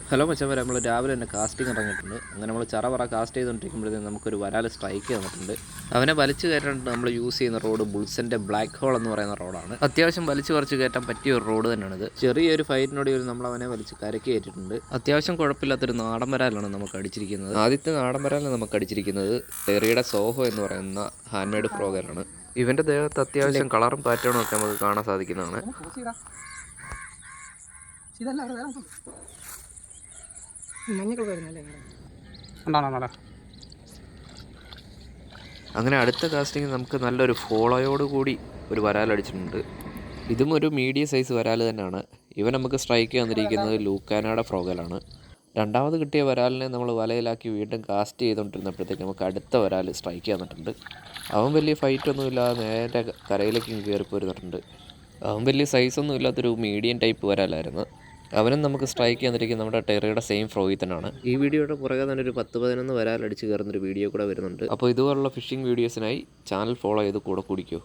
Hello മച്ചാന്മാരെ, നമ്മൾ രാവിലെ തന്നെ കാസ്റ്റിംഗ് ഇറങ്ങിയിട്ടുണ്ട്. അങ്ങനെ നമ്മൾ ചറപറ കാസ്റ്റ് ചെയ്തുകൊണ്ടിരിക്കുമ്പോഴത്തേക്കും നമുക്കൊരു വരാൽ സ്ട്രൈക്ക് തന്നിട്ടുണ്ട്. അവനെ വലിച്ചു കയറ്റാനായിട്ട് നമ്മൾ യൂസ് ചെയ്യുന്ന റോഡ് ബുൾസിൻ്റെ ബ്ലാക്ക് ഹോൾ എന്ന് പറയുന്ന റോഡാണ്. അത്യാവശ്യം വലിച്ചു പറിച്ച് കയറ്റാൻ പറ്റിയ ഒരു റോഡ് തന്നെയാണിത്. ചെറിയൊരു ഫൈറ്റിനോട് നമ്മൾ അവനെ വലിച്ച് കരക്കി കയറ്റിയിട്ടുണ്ട്. അത്യാവശ്യം കുഴപ്പമില്ലാത്തൊരു നാടൻ വരാലാണ് നമുക്ക് അടിച്ചിരിക്കുന്നത്. ആദ്യത്തെ നാടൻ വരാലാണ് നമുക്ക് അടിച്ചിരിക്കുന്നത് ടെറിയുടെ സോഹോ എന്ന് പറയുന്ന ഹാൻഡ് മെയ്ഡ് ഫ്രോഗറാണ്. ഇവൻ്റെ ദേഹത്ത് അത്യാവശ്യം കളറും പാറ്റേണും ഒക്കെ നമുക്ക് കാണാൻ സാധിക്കുന്നതാണ്. അങ്ങനെ അടുത്ത കാസ്റ്റിംഗ് നമുക്ക് നല്ലൊരു ഫോളോയോട് കൂടി ഒരു വരാൽ അടിച്ചിട്ടുണ്ട്. ഇതും ഒരു മീഡിയം സൈസ് വരാൽ തന്നെയാണ്. ഇവൻ നമുക്ക് സ്ട്രൈക്ക് തന്നിരിക്കുന്നത് ലൂക്കാനയുടെ ഫ്രോഗലാണ്. രണ്ടാമത് കിട്ടിയ വരാലിനെ നമ്മൾ വലയിലാക്കി വീണ്ടും കാസ്റ്റ് ചെയ്തുകൊണ്ടിരുന്നപ്പോഴത്തേക്ക് നമുക്ക് അടുത്ത വരാൽ സ്ട്രൈക്ക് തന്നിട്ടുണ്ട്. അവൻ വലിയ ഫൈറ്റൊന്നും ഇല്ലാതെ നേരെ കരയിലേക്ക് കയറി പോരുന്നിട്ടുണ്ട്. അവൻ വലിയ സൈസൊന്നും ഇല്ലാത്തൊരു മീഡിയം ടൈപ്പ് വരാലായിരുന്നു. അവനും നമുക്ക് സ്ട്രൈക്ക് തന്നിരിക്കുന്നത് നമ്മുടെ ടെറിയുടെ സെയിം ഫ്രോയിൽ തന്നെയാണ്. ഈ വീഡിയോയുടെ പുറകെ തന്നെ ഒരു 10-11 വരാൽ അടിച്ച് കയറുന്നൊരു വീഡിയോ കൂടെ വരുന്നുണ്ട്. അപ്പോൾ ഇതുപോലുള്ള ഫിഷിംഗ് വീഡിയോസിനായി ചാനൽ ഫോളോ ചെയ്ത് കൂടെ കുടിക്കൂ.